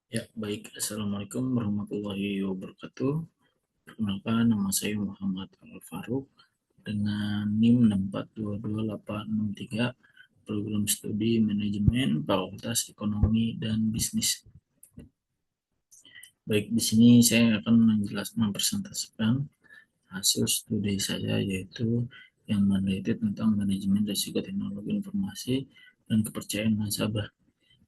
Ya, baik. Assalamualaikum warahmatullahi wabarakatuh. Perkenalkan, nama saya Muhammad Al Faruq dengan NIM 6422863, program studi manajemen Fakultas Ekonomi dan Bisnis. Baik, di sini saya akan mempresentasikan hasil studi saya, yaitu yang meneliti tentang manajemen risiko teknologi informasi dan kepercayaan nasabah,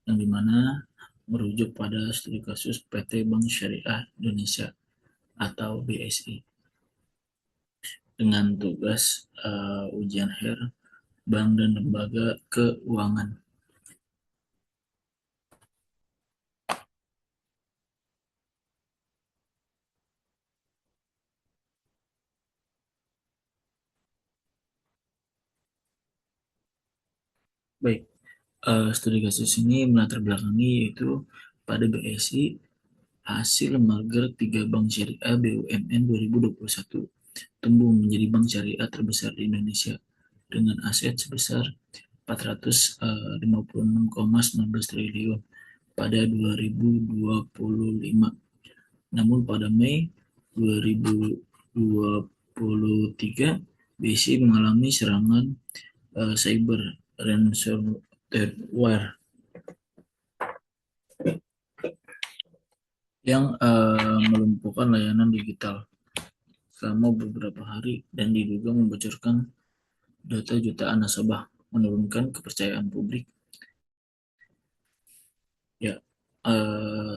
yang dimana merujuk pada studi kasus PT Bank Syariah Indonesia atau BSI dengan tugas ujian akhir bank dan lembaga keuangan. Baik, studi kasus ini melatar belakangi yaitu pada BSI hasil merger 3 bank syariah BUMN 2021 tumbuh menjadi bank syariah terbesar di Indonesia dengan aset sebesar 456,19 triliun pada 2025. Namun pada Mei 2023, BSI mengalami serangan cyber ransomware yang melumpuhkan layanan digital selama beberapa hari dan diduga membocorkan data jutaan nasabah, menurunkan kepercayaan publik. Ya, eh,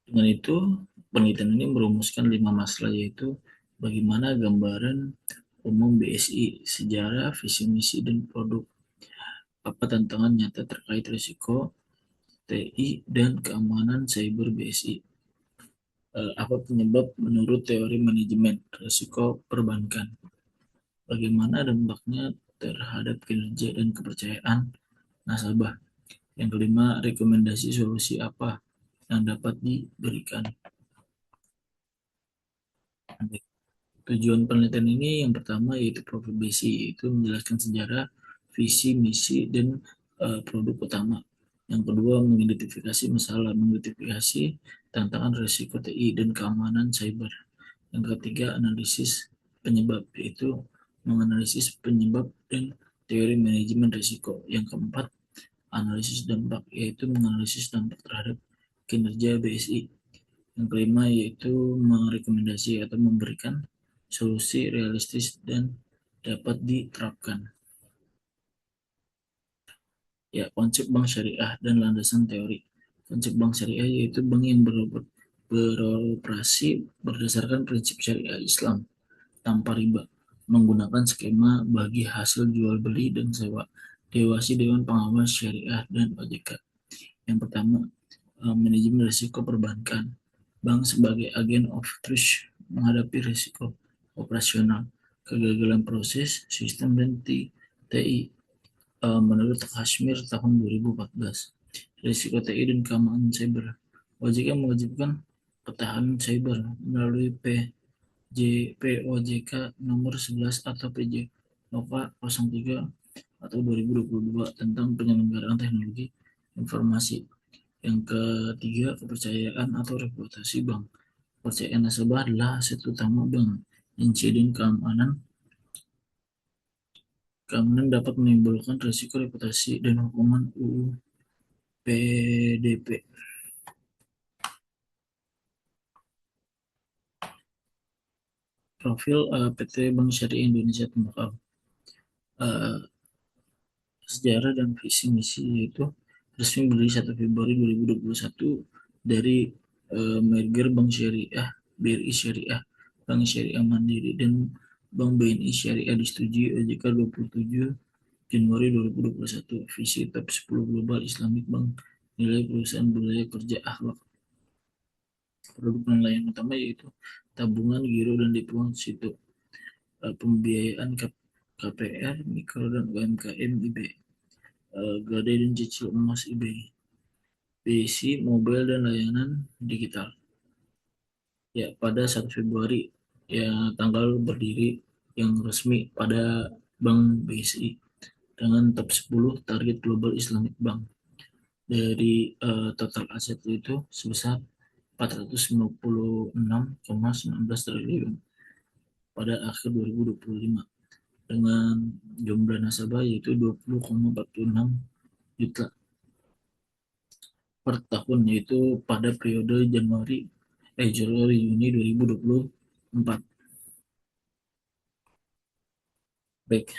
dengan itu penelitian ini merumuskan 5 masalah, yaitu bagaimana gambaran umum BSI, sejarah, visi misi dan produk, apa tantangan nyata terkait risiko TI dan keamanan cyber BSI, apa penyebab menurut teori manajemen risiko perbankan, bagaimana dampaknya terhadap kinerja dan kepercayaan nasabah. Yang kelima, rekomendasi solusi apa yang dapat diberikan. Tujuan penelitian ini yang pertama yaitu profil BSI, yaitu menjelaskan sejarah, visi, misi, dan produk utama. Yang kedua, mengidentifikasi masalah, mengidentifikasi tantangan risiko TI dan keamanan cyber. Yang ketiga, analisis penyebab, yaitu menganalisis penyebab dan teori manajemen risiko. Yang keempat, analisis dampak, yaitu menganalisis dampak terhadap kinerja BSI. Yang kelima yaitu merekomendasi atau memberikan solusi realistis dan dapat diterapkan. Ya, konsep bank syariah dan landasan teori. Konsep bank syariah yaitu bank yang beroperasi berdasarkan prinsip syariah Islam tanpa riba, menggunakan skema bagi hasil jual beli dan sewa, dewasi Dewan Pengawas Syariah dan OJK. Yang pertama, manajemen risiko perbankan. Bank sebagai agen of trust menghadapi risiko operasional, kegagalan proses, sistem, dan TI. Menurut Kashmir tahun 2014, risiko TI dan keamanan cyber. OJK mewajibkan pertahanan cyber melalui POJK nomor 11 atau PJ Nova 03 atau 2022 tentang penyelenggaraan teknologi informasi. Yang ketiga, kepercayaan atau reputasi bank. Kepercayaan nasabah adalah aset utama bank. Insiden keamanan dapat menimbulkan risiko reputasi dan hukuman UU PDP. Profil PT Bank Syariah Indonesia Tembakau. Uh, Sejarah dan visi misi yaitu resmi berdiri 1 Februari 2021 dari merger Bank Syariah, BRI Syariah, Bank Syariah Mandiri, dan Bank BNI Syariah disetujui OJK 27 Januari 2021. Visi top 10 Global Islamic Bank, nilai perusahaan budaya kerja akhlak. Produk dan layanan utama yaitu tabungan, giro, dan deposito, pembiayaan KPR, mikro dan UMKM IB, gadai dan cicil emas IB, BSI, mobile dan layanan digital. Ya, pada 1 Februari, ya tanggal berdiri yang resmi pada Bank BSI dengan top 10 target Global Islamic Bank. dari total aset itu sebesar 456,19 triliun pada akhir 2025 dengan jumlah nasabah yaitu 20,46 juta per tahun, yaitu pada periode Januari Juni 2024. Baik,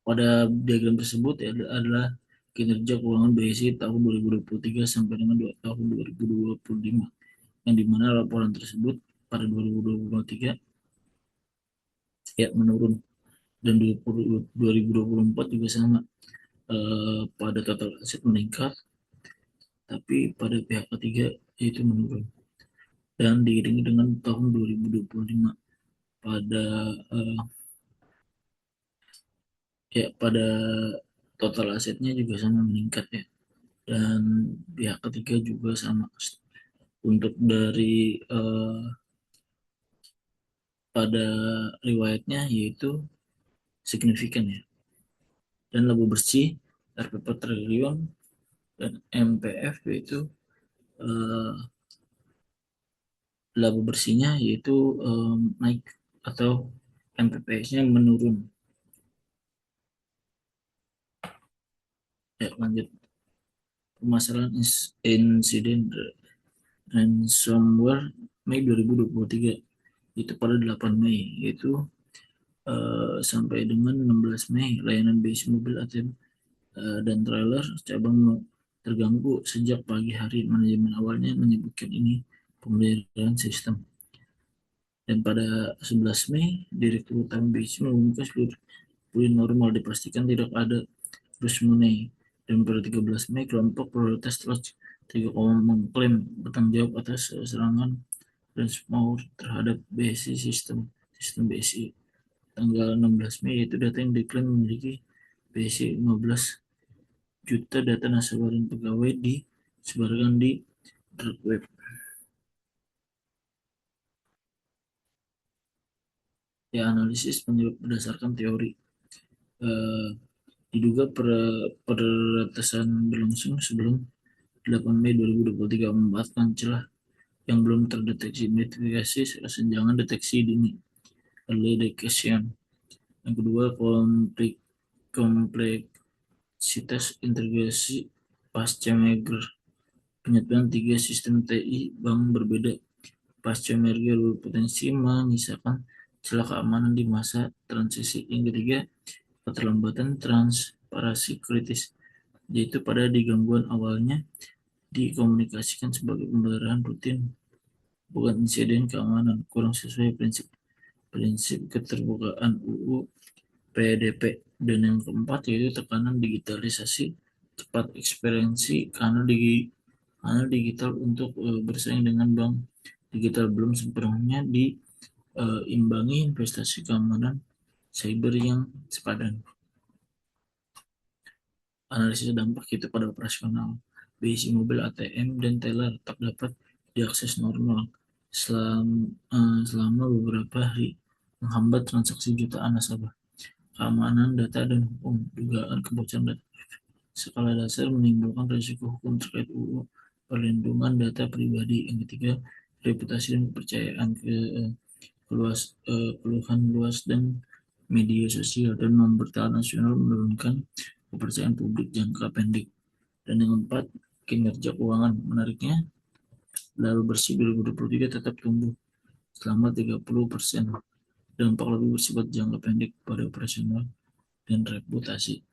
pada diagram tersebut adalah kinerja keuangan BSI tahun 2023 sampai dengan tahun 2025, yang dimana laporan tersebut pada 2023 ya menurun, dan 2024 juga sama. Pada total aset meningkat, tapi pada pihak ketiga yaitu menurun, dan diiringi dengan tahun 2025 pada eh, pada total asetnya juga sama meningkat ya, dan pihak ketiga juga sama untuk dari pada riwayatnya yaitu signifikan ya, dan laba bersih RPP triliun dan MPF yaitu eh, laba bersihnya yaitu naik atau MPPS-nya menurun. Ya, lanjut. Permasalahan insiden ransomware Mei 2023 itu pada 8 Mei, yaitu sampai dengan 16 Mei layanan base mobil ATM dan trailer cabang terganggu sejak pagi hari. Manajemen awalnya menyebutkan ini pembelian sistem, dan pada 11 Mei Direktur Utama BC mengumumkan seluruh pulih normal, dipastikan tidak ada terus mengenai. Dan pada 13 Mei kelompok prioritas telah 3, mengklaim bertanggung jawab atas serangan ransomware terhadap BSI sistem BSI. Tanggal 16 Mei itu data yang diklaim memiliki BSI 15 juta data nasabah dan pegawai disebarkan di dark web. Ya, analisis penyebab berdasarkan teori. Eh, Diduga peretasan berlangsung sebelum 8 Mei 2023 memanfaatkan celah yang belum terdeteksi, identifikasi kesenjangan deteksi dini early detection. Yang kedua, kompleksitas integrasi pasca merger. Penyatuan 3 sistem TI bank berbeda pasca merger berpotensi menyisakan celah keamanan di masa transisi. Yang ketiga, keterlambatan transparansi kritis, yaitu pada di gangguan awalnya dikomunikasikan sebagai pembelajaran rutin, bukan insiden keamanan, kurang sesuai prinsip prinsip keterbukaan UU PDP. Dan yang keempat yaitu tekanan digitalisasi cepat, eksperiensi kanal digital untuk bersaing dengan bank digital belum sepenuhnya diimbangi investasi keamanan cyber yang sepadan. Analisis dampak itu pada operasional. BSI mobil ATM dan teller tetap dapat diakses normal selama beberapa hari, menghambat transaksi jutaan nasabah. Keamanan data dan hukum, dugaan kebocoran data skala dasar menimbulkan risiko hukum terkait UU perlindungan data pribadi. Yang ketiga, reputasi dan kepercayaan keluhan luas dan media sosial dan pemerintahan nasional menurunkan kepercayaan publik jangka pendek. Dan yang keempat, kinerja keuangan. Menariknya, laba bersih 2023 tetap tumbuh selama 30%. Dampak lebih bersifat jangka pendek pada operasional dan reputasi.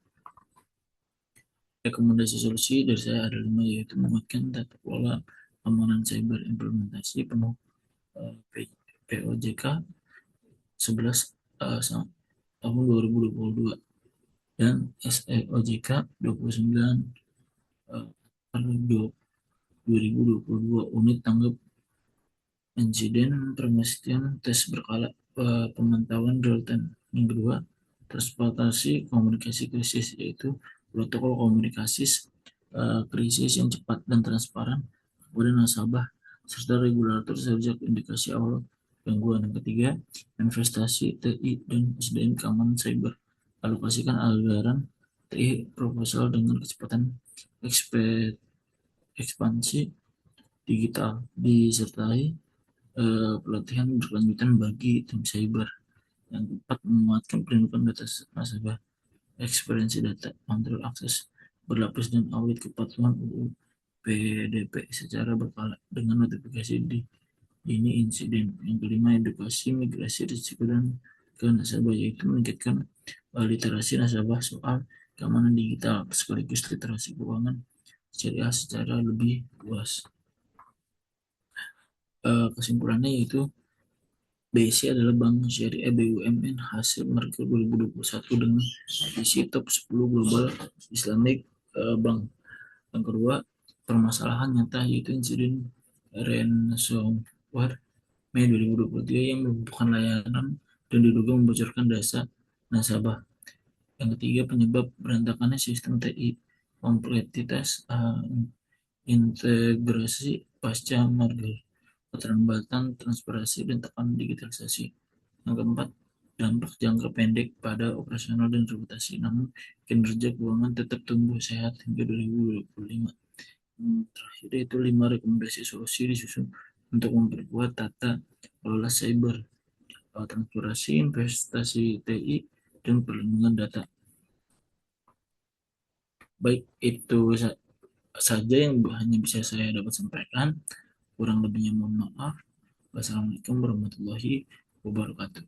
Rekomendasi solusi dari saya ada 5, yaitu menguatkan tata kelola keamanan cyber, implementasi penuh POJK 11 tahun 2022 dan SEOJK 29 per 2022 unit tanggap insiden permestian tes berkala pemantauan real time. Yang kedua, transportasi komunikasi krisis, yaitu protokol komunikasi krisis yang cepat dan transparan kepada nasabah serta regulator sejak indikasi awal gangguan. Yang ketiga, investasi TI dan SDM keamanan cyber. Alokasikan anggaran TI proposal dengan kecepatan ekspansi digital disertai pelatihan berkelanjutan bagi tim cyber. Yang keempat, menguatkan perlindungan data nasabah, experience data, kontrol akses berlapis dan audit kepatuhan UU PDP secara berkala dengan notifikasi di ini insiden. Yang kelima, edukasi migrasi risiko dan ke nasabah, yaitu meningkatkan literasi nasabah soal keamanan digital sekaligus literasi keuangan syariah secara lebih luas. Kesimpulannya yaitu BSI adalah bank syariah BUMN hasil merger 2021 dengan visi top 10 global Islamic Bank. Yang kedua, permasalahan nyata yaitu insiden ransomware Mei 2023 yang melumpuhkan layanan dan diduga membocorkan data nasabah. Yang ketiga, penyebab berantakannya sistem TI, kompleksitas integrasi pasca merger, keterlambatan transparansi dan tekanan digitalisasi. Yang keempat, dampak jangka pendek pada operasional dan reputasi, namun kinerja keuangan tetap tumbuh sehat hingga 2025. Terakhir itu 5 rekomendasi solusi disusun untuk memperkuat tata kelola cyber, transparansi, investasi TI, dan perlindungan data. Baik, itu saja yang hanya bisa saya dapat sampaikan. Kurang lebihnya mohon maaf. Wassalamualaikum warahmatullahi wabarakatuh.